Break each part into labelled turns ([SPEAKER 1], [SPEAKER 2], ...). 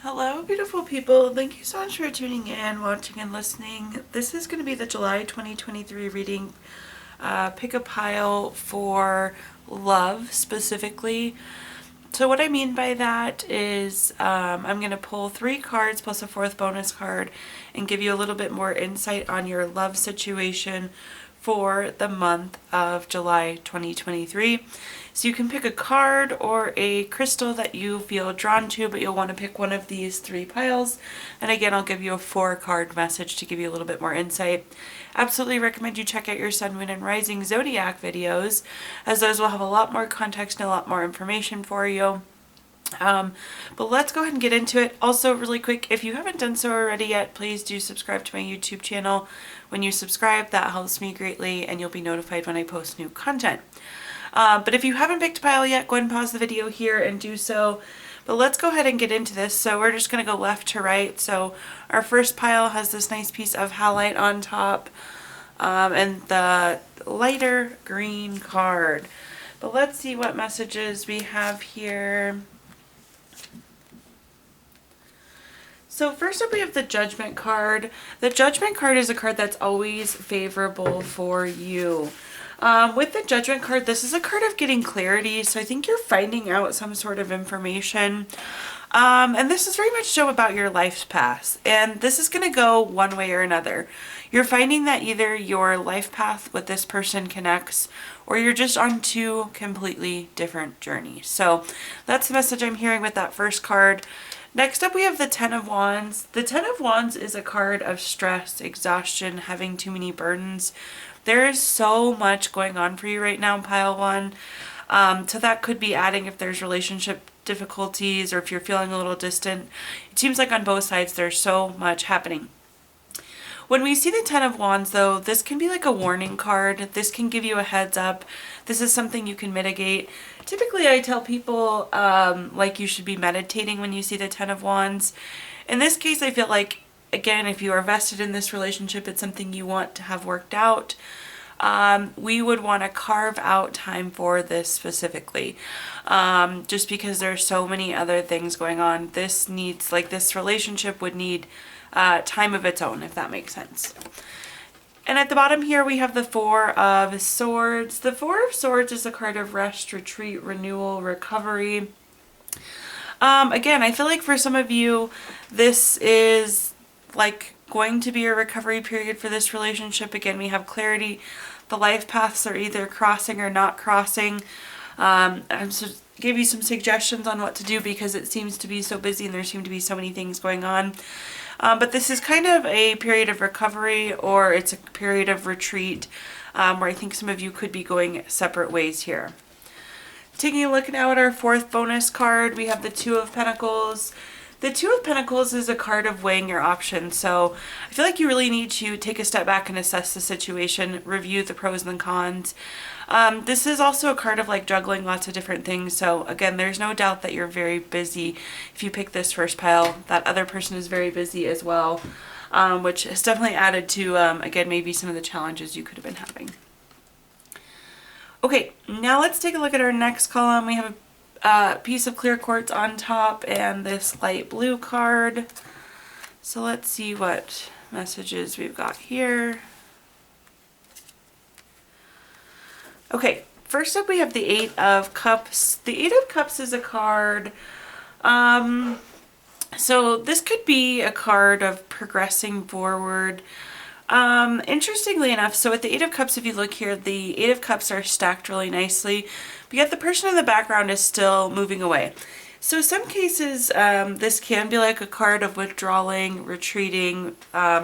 [SPEAKER 1] Hello, beautiful people. Thank you so much for tuning in, watching, and listening. This is going to be the July 2023 reading. Pick a pile for love specifically. So what I mean by that is I'm going to pull 3 cards plus a 4th bonus card and give you a little bit more insight on your love situation for the month of July 2023. So you can pick a card or a crystal that you feel drawn to, but you'll want to pick one of these 3 piles. And again, I'll give you a 4-card message to give you a little bit more insight. Absolutely recommend you check out your Sun, Moon, and Rising Zodiac videos, as those will have a lot more context and a lot more information for you. But let's go ahead and get into it. Also, really quick, if you haven't done so already yet, please do subscribe to my YouTube channel. When you subscribe, that helps me greatly, and you'll be notified when I post new content. But if you haven't picked a pile yet, go ahead and pause the video here and do so. But let's go ahead and get into this. So we're just going to go left to right. So our first pile has this nice piece of halite on top, and the lighter green card. But let's see what messages we have here. So first up we have the Judgment card. The Judgment card is a card that's always favorable for you. With the Judgment card, this is a card of getting clarity, so I think you're finding out some sort of information. And this is very much so about your life's path, and this is going to go one way or another. You're finding that either your life path with this person connects, or you're just on 2 completely different journeys. So that's the message I'm hearing with that first card. Next up we have the Ten of Wands. The Ten of Wands is a card of stress, exhaustion, having too many burdens. There is so much going on for you right now in pile 1. So that could be adding if there's relationship difficulties or if you're feeling a little distant. It seems like on both sides there's so much happening. When we see the Ten of Wands, though, this can be like a warning card. This can give you a heads up. This is something you can mitigate. Typically, I tell people like you should be meditating when you see the Ten of Wands. In this case, I feel like, again, if you are vested in this relationship, it's something you want to have worked out. We would want to carve out time for this specifically, just because there's so many other things going on. This needs, like, this relationship would need time of its own, if that makes sense. And at the bottom here we have the Four of Swords. The Four of Swords is a card of rest, retreat, renewal, recovery. Again, I feel like for some of you this is like going to be a recovery period for this relationship. Again, we have clarity. The life paths are either crossing or not crossing. I'm just give you some suggestions on what to do because it seems to be so busy and there seem to be so many things going on. But this is kind of a period of recovery, or it's a period of retreat, where I think some of you could be going separate ways here. Taking a look now at our 4th bonus card, we have the Two of Pentacles. The Two of Pentacles is a card of weighing your options. So I feel like you really need to take a step back and assess the situation, review the pros and the cons. This is also a card of like juggling lots of different things. So again, there's no doubt that you're very busy. If you pick this first pile, that other person is very busy as well, which has definitely added to, again, maybe some of the challenges you could have been having. Okay, now let's take a look at our next column. We have a piece of clear quartz on top and this light blue card. So let's see what messages we've got here. Okay, first up we have the Eight of Cups. The Eight of Cups is a card, so this could be a card of progressing forward. Interestingly enough, so with the Eight of Cups, if you look here, the Eight of Cups are stacked really nicely, but yet the person in the background is still moving away. So some cases, this can be like a card of withdrawing, retreating,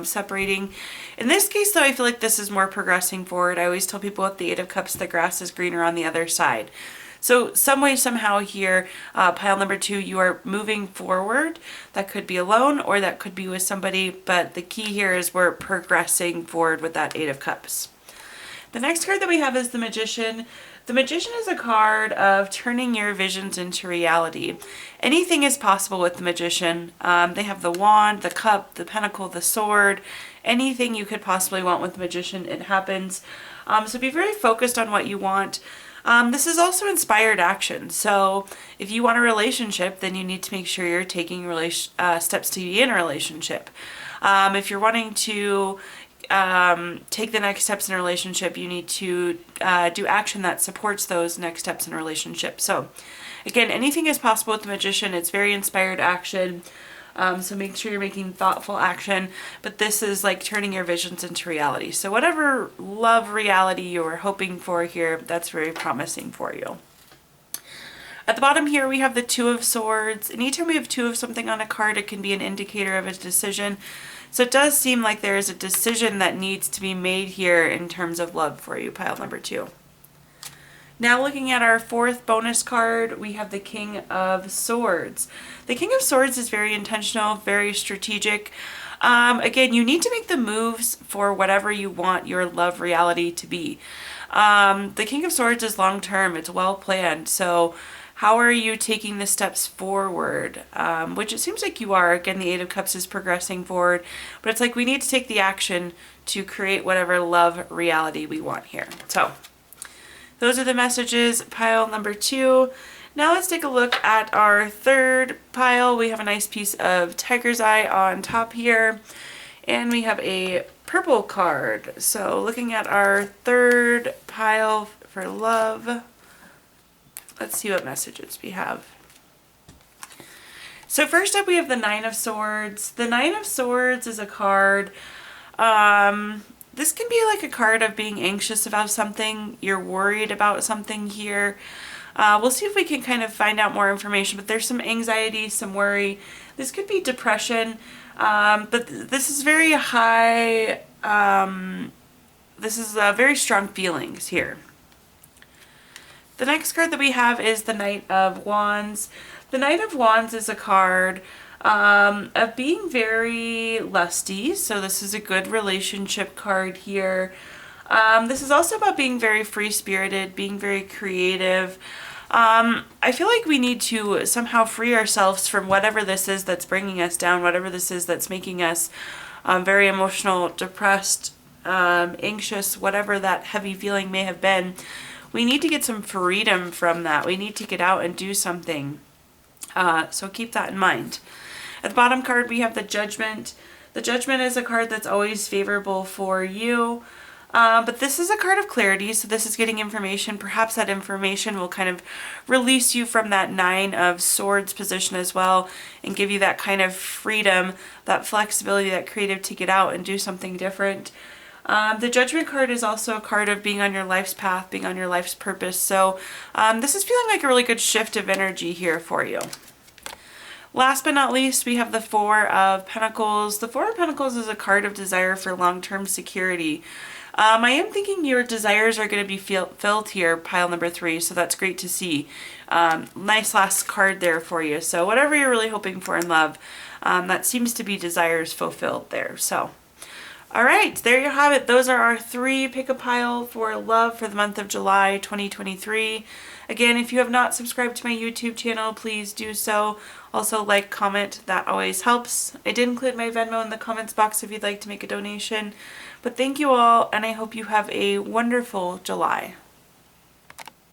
[SPEAKER 1] separating. In this case, though, I feel like this is more progressing forward. I always tell people with the Eight of Cups, the grass is greener on the other side. So some way, somehow here, pile number 2, you are moving forward. That could be alone or that could be with somebody, but the key here is we're progressing forward with that Eight of Cups. The next card that we have is the Magician. The Magician is a card of turning your visions into reality. Anything is possible with the Magician. They have the wand, the cup, the pentacle, the sword. Anything you could possibly want with the Magician, it happens. So be very focused on what you want. This is also inspired action. So if you want a relationship, then you need to make sure you're taking steps to be in a relationship. If you're wanting to take the next steps in a relationship, you need to do action that supports those next steps in a relationship. So again, anything is possible with the Magician. It's very inspired action. So make sure you're making thoughtful action, but this is like turning your visions into reality. So whatever love reality you were hoping for here, that's very promising for you. At the bottom here, we have the Two of Swords. Anytime we have two of something on a card, it can be an indicator of a decision. So it does seem like there is a decision that needs to be made here in terms of love for you, pile number 2. Now looking at our fourth bonus card, we have the King of Swords. The King of Swords is very intentional, very strategic. Again, you need to make the moves for whatever you want your love reality to be. The King of Swords is long-term, it's well planned, so how are you taking the steps forward? Which it seems like you are. Again, the Eight of Cups is progressing forward, but it's like we need to take the action to create whatever love reality we want here. So those are the messages, pile number 2. Now let's take a look at our third pile. We have a nice piece of tiger's eye on top here, and we have a purple card. So looking at our third pile for love, let's see what messages we have. So first up we have the Nine of Swords. The Nine of Swords is a card, this can be like a card of being anxious about something, you're worried about something here. We'll see if we can kind of find out more information, but there's some anxiety, some worry. This could be depression, but this is very high, this is very strong feelings here. The next card that we have is the Knight of Wands. The Knight of Wands is a card of being very lusty, so this is a good relationship card here. This is also about being very free-spirited, being very creative. I feel like we need to somehow free ourselves from whatever this is that's bringing us down, whatever this is that's making us very emotional, depressed, anxious, whatever that heavy feeling may have been. We need to get some freedom from that. We need to get out and do something. So keep that in mind. At the bottom card, we have the Judgment. The Judgment is a card that's always favorable for you. But this is a card of clarity, so this is getting information. Perhaps that information will kind of release you from that Nine of Swords position as well and give you that kind of freedom, that flexibility, that creative to get out and do something different. The Judgment card is also a card of being on your life's path, being on your life's purpose. So this is feeling like a really good shift of energy here for you. Last but not least, we have the Four of Pentacles. The Four of Pentacles is a card of desire for long-term security. I am thinking your desires are going to be filled here, pile number 3, so that's great to see. Nice last card there for you. So whatever you're really hoping for in love, that seems to be desires fulfilled there. So, all right, there you have it. Those are our 3 pick a pile for love for the month of July 2023. Again, if you have not subscribed to my YouTube channel, please do so. Also like, comment, that always helps. I did include my Venmo in the comments box if you'd like to make a donation. But thank you all, and I hope you have a wonderful July.